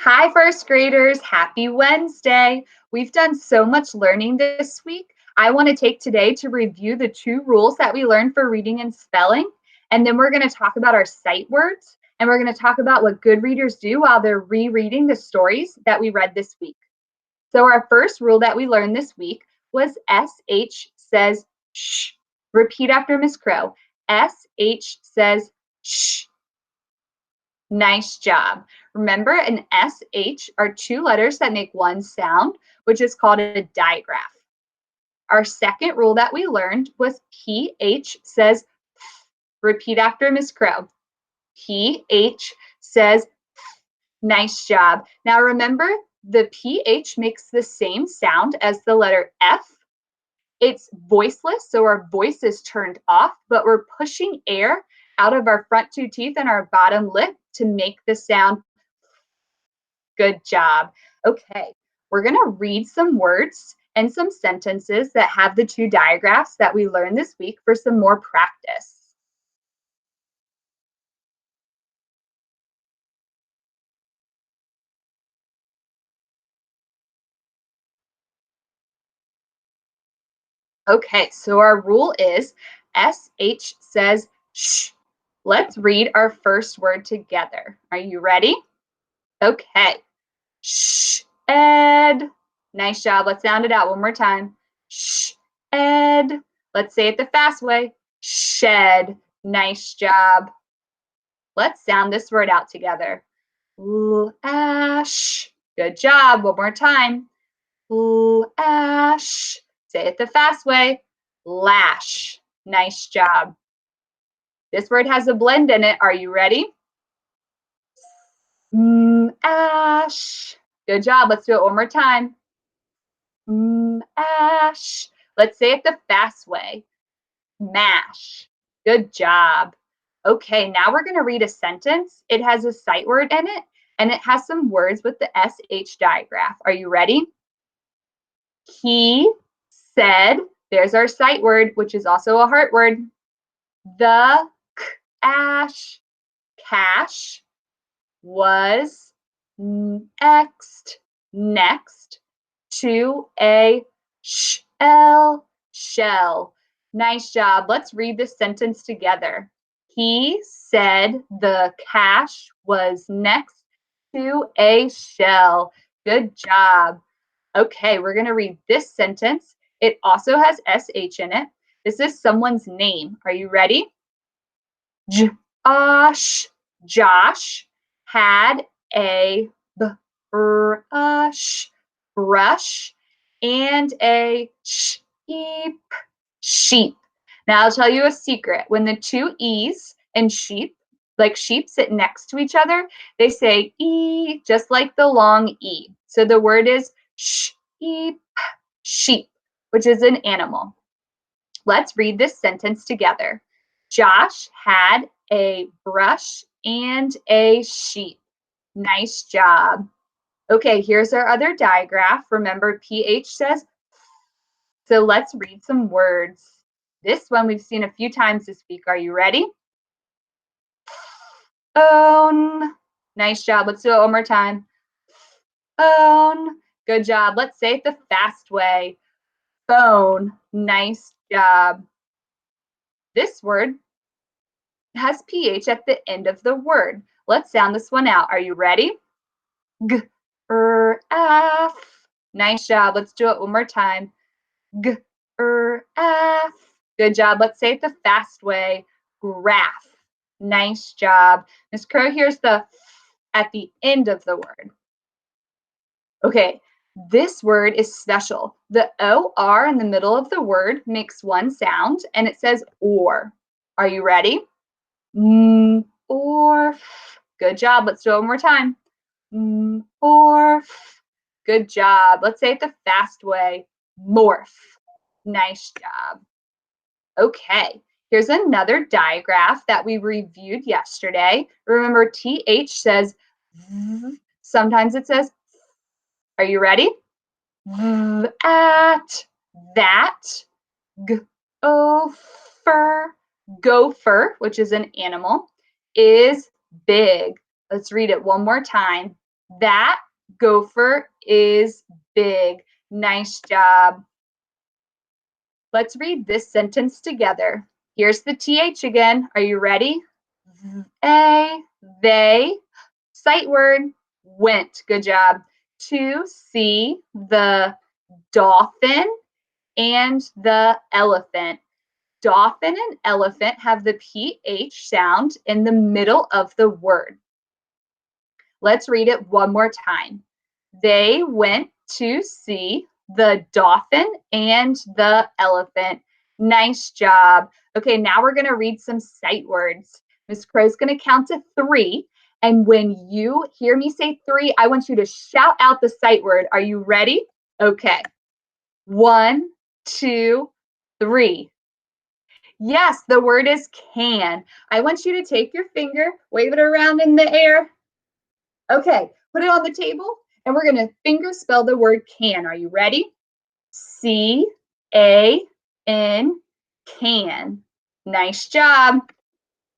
Hi, first graders. Happy Wednesday. We've done so much learning this week. I want to take today to review the 2 rules that we learned for reading and spelling. And then we're going to talk about our sight words. And we're going to talk about what good readers do while they're rereading the stories that we read this week. So our first rule that we learned this week was SH says shh. Repeat after Miss Crow. SH says shh. Nice job. Remember, an SH are 2 letters that make one sound, which is called a digraph. Our second rule that we learned was PH says F. Repeat after Miss Crow. PH says F. Nice job. Now remember, the PH makes the same sound as the letter F. It's voiceless, so our voice is turned off, but we're pushing air out of our front 2 teeth and our bottom lip to make the sound. Good job. Okay, we're going to read some words and some sentences that have the 2 digraphs that we learned this week for some more practice. Okay, so our rule is SH says shh. Let's read our first word together. Are you ready? Okay. Shh, Ed. Nice job. Let's sound it out one more time. Shh, Ed. Let's say it the fast way. Shed. Nice job. Let's sound this word out together. Ash. Good job. One more time. Ash. Say it the fast way. Lash. Nice job. This word has a blend in it. Are you ready? Ash. Good job. Let's do it one more time. Ash. Let's say it the fast way. Mash. Good job. Okay, now we're going to read a sentence. It has a sight word in it, and it has some words with the SH digraph. Are you ready? He said, there's our sight word, which is also a heart word. The ash cash was next to a shell. Nice job. Let's read this sentence together. He said the cash was next to a shell. Good job. Okay, we're going to read this sentence. It also has SH in it. This is someone's name. Are you ready? Josh had a brush and a sheep. Now I'll tell you a secret. When the 2 E's in sheep, like sheep, sit next to each other, they say E, just like the long E. So the word is sheep, which is an animal. Let's read this sentence together. Josh had a brush and a sheep. Nice job. Okay, here's our other digraph. Remember, PH says, so let's read some words. This one we've seen a few times this week. Are you ready? Own. Nice job. Let's do it one more time. Own. Good job. Let's say it the fast way. Phone. Nice job. This word has PH at the end of the word. Let's sound this one out. Are you ready? F. Nice job. Let's do it one more time. F. Good job. Let's say it the fast way. Graph. Nice job. Miss Crow hears the at the end of the word. Okay, this word is special. The OR in the middle of the word makes one sound, and it says or. Are you ready? Orf. Good job. Let's do it one more time. Orf. Good job. Let's say it the fast way. Morph. Nice job. Okay, here's another digraph that we reviewed yesterday. Remember, TH says v. Sometimes it says. Are you ready? At that gopher, which is an animal, is big. Let's read it one more time. That gopher is big. Nice job. Let's read this sentence together. Here's the TH again. Are you ready? They, sight word, went. Good job. To see the dolphin and the elephant. Dolphin and elephant have the PH sound in the middle of the word. Let's read it one more time. They went to see the dolphin and the elephant. Nice job. Okay, now we're going to read some sight words. Miss Crow's going to count to 3. And when you hear me say 3, I want you to shout out the sight word. Are you ready? Okay. 1, 2, 3. Yes, the word is can. I want you to take your finger, wave it around in the air. Okay, put it on the table, and we're going to finger spell the word can. Are you ready? C-A-N, can. Nice job.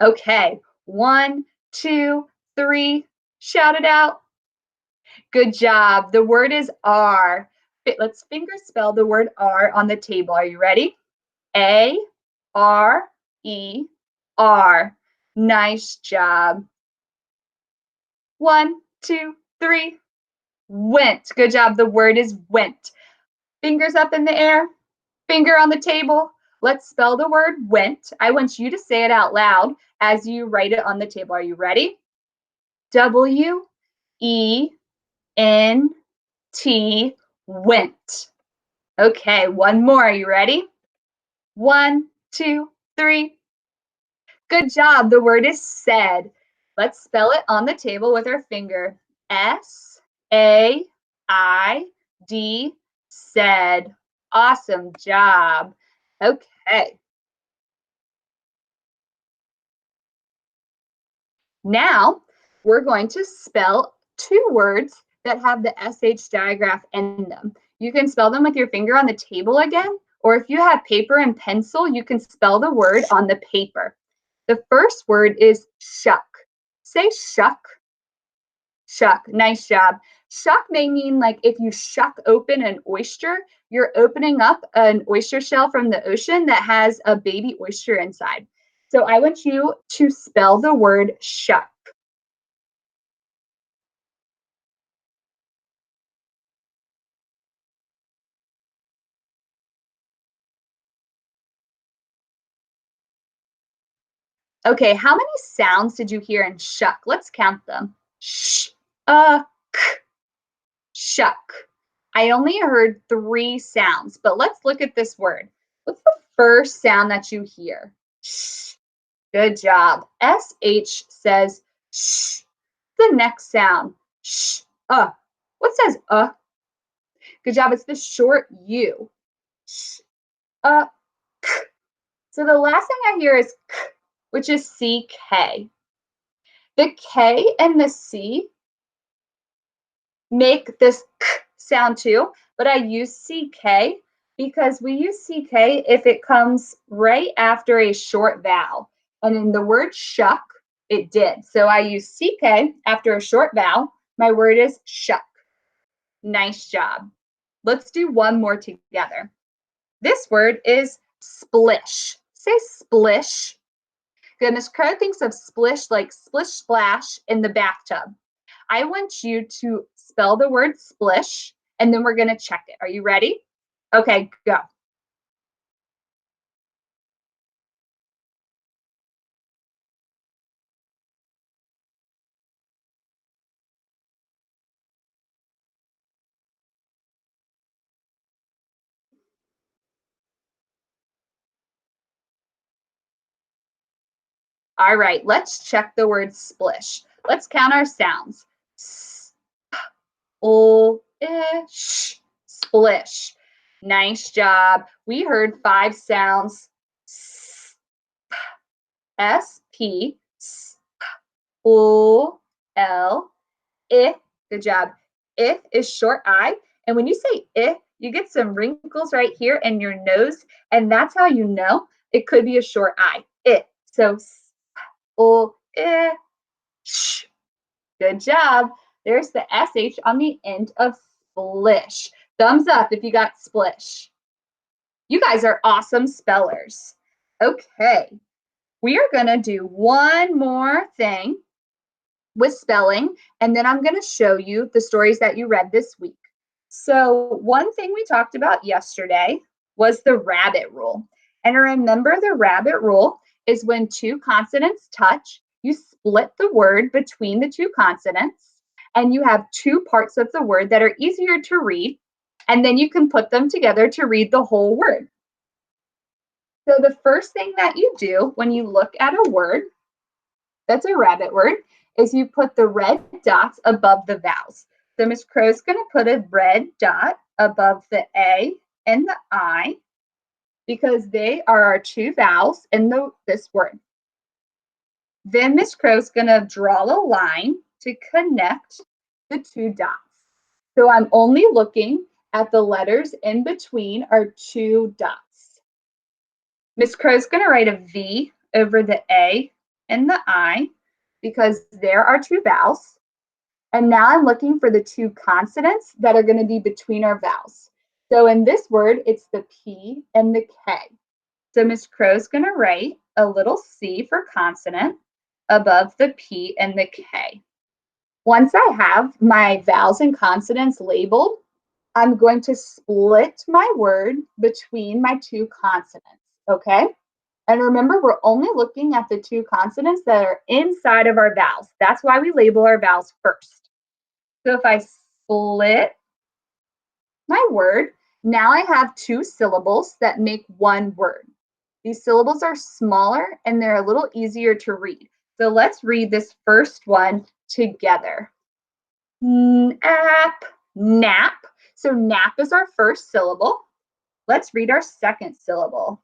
Okay, 1, 2, 3. Shout it out. Good job. The word is R. Let's finger spell the word R on the table. Are you ready? A-R-E-R. Nice job. 1, 2, 3. Went. Good job. The word is went. Fingers up in the air, finger on the table. Let's spell the word went. I want you to say it out loud as you write it on the table. Are you ready? W-E-N-T, went. Okay, one more. Are you ready? 1, 2, 3. Good job. The word is said. Let's spell it on the table with our finger. S-A-I-D, said. Awesome job. Okay. Now we're going to spell 2 words that have the SH digraph in them. You can spell them with your finger on the table again, or if you have paper and pencil, you can spell the word on the paper. The first word is shuck. Say shuck. Shuck. Nice job. Shuck may mean like if you shuck open an oyster, you're opening up an oyster shell from the ocean that has a baby oyster inside. So I want you to spell the word shuck. Okay, how many sounds did you hear in shuck? Let's count them. Sh, k, shuck. I only heard 3 sounds, but let's look at this word. What's the first sound that you hear? Sh. Good job. SH says sh. The next sound, sh, What says Good job. It's the short U. Sh, k. So the last thing I hear is k, which is CK. The K and the C make this k sound too, but I use CK because we use CK if it comes right after a short vowel. And in the word shuck, it did. So I use CK after a short vowel. My word is shuck. Nice job. Let's do one more together. This word is splish. Say splish. Good. Miss Crow thinks of splish like splish splash in the bathtub. I want you to spell the word splish, and then we're going to check it. Are you ready? Okay, go. All right, let's check the word splish. Let's count our sounds. S, l, ish, splish. Nice job. We heard 5 sounds. S, P, S, L, L, I. Good job. I is short I. And when you say I, you get some wrinkles right here in your nose. And that's how you know it could be a short I. So, I, sh. Good job. There's the SH on the end of splish. Thumbs up if you got splish. You guys are awesome spellers. Okay, we are going to do one more thing with spelling, and then I'm going to show you the stories that you read this week. So one thing we talked about yesterday was the rabbit rule. And remember, the rabbit rule is when two consonants touch, you split the word between the two consonants, and you have two parts of the word that are easier to read, and then you can put them together to read the whole word. So the first thing that you do when you look at a word that's a rabbit word is you put the red dots above the vowels. So Miss Crow's going to put a red dot above the A and the I because they are our two vowels in this word. Then Miss Crow's going to draw a line to connect the two dots. So I'm only looking at the letters in between our two dots. Miss Crow's going to write a V over the A and the I because there are two vowels. And now I'm looking for the two consonants that are going to be between our vowels. So in this word, it's the P and the K. So Miss Crow's going to write a little C for consonant above the P and the K. Once I have my vowels and consonants labeled, I'm going to split my word between my two consonants, okay? And remember, we're only looking at the two consonants that are inside of our vowels. That's why we label our vowels first. So if I split my word, now I have two syllables that make one word. These syllables are smaller and they're a little easier to read. So let's read this first one together. Nap, nap. So nap is our first syllable. Let's read our second syllable.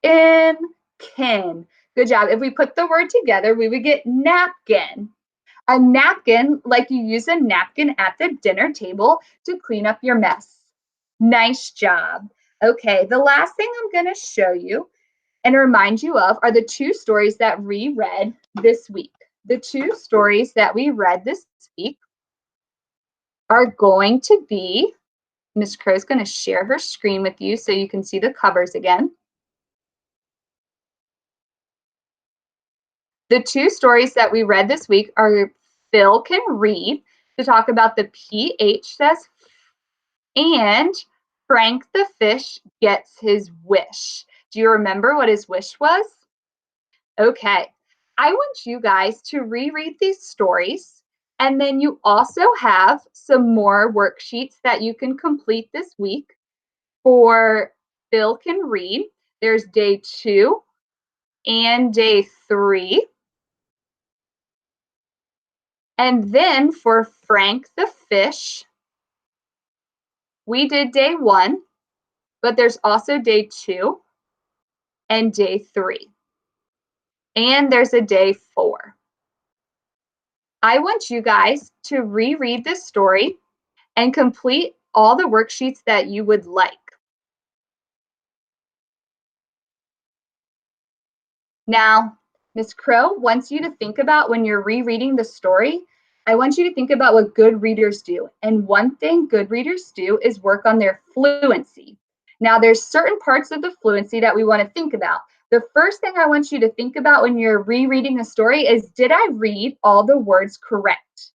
In, kin. Good job. If we put the word together, we would get napkin. A napkin, like you use a napkin at the dinner table to clean up your mess. Nice job. Okay, the last thing I'm going to show you and remind you of are the two stories that we read this week. The two stories that we read this week are going to be, Miss Crow's going to share her screen with you so you can see the covers again. The two stories that we read this week are Phil Can Read, to talk about the PH says, and Frank the Fish Gets His Wish. Do you remember what his wish was? Okay, I want you guys to reread these stories, and then you also have some more worksheets that you can complete this week. For Phil Can Read, there's day 2 and day 3. And then for Frank the Fish, we did day 1, but there's also day 2 and day 3. And there's a day 4. I want you guys to reread this story and complete all the worksheets that you would like. Now, Miss Crow wants you to think about when you're rereading the story, I want you to think about what good readers do. And one thing good readers do is work on their fluency. Now, there's certain parts of the fluency that we want to think about. The first thing I want you to think about when you're rereading a story is, did I read all the words correct?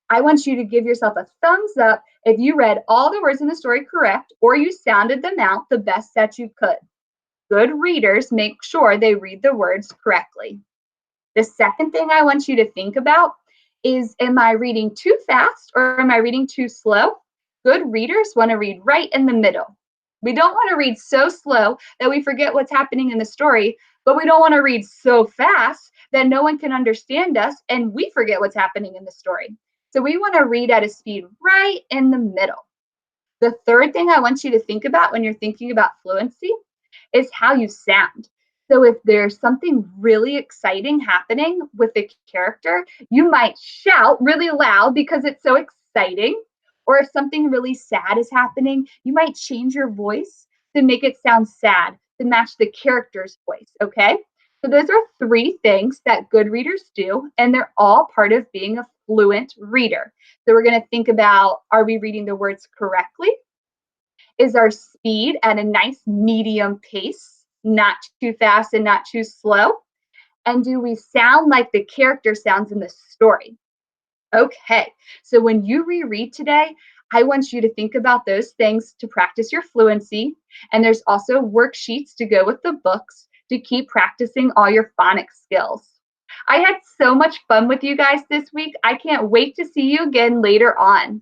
I want you to give yourself a thumbs up if you read all the words in the story correct, or you sounded them out the best that you could. Good readers make sure they read the words correctly. The second thing I want you to think about is, am I reading too fast or am I reading too slow? Good readers want to read right in the middle. We don't want to read so slow that we forget what's happening in the story, but we don't want to read so fast that no one can understand us and we forget what's happening in the story. So we want to read at a speed right in the middle. The third thing I want you to think about when you're thinking about fluency is how you sound. So if there's something really exciting happening with the character, you might shout really loud because it's so exciting. Or if something really sad is happening, you might change your voice to make it sound sad, to match the character's voice, okay? So those are three things that good readers do, and they're all part of being a fluent reader. So we're going to think about, are we reading the words correctly? Is our speed at a nice medium pace, not too fast and not too slow? And do we sound like the character sounds in the story? Okay, so when you reread today, I want you to think about those things to practice your fluency. And there's also worksheets to go with the books to keep practicing all your phonics skills. I had so much fun with you guys this week. I can't wait to see you again later on.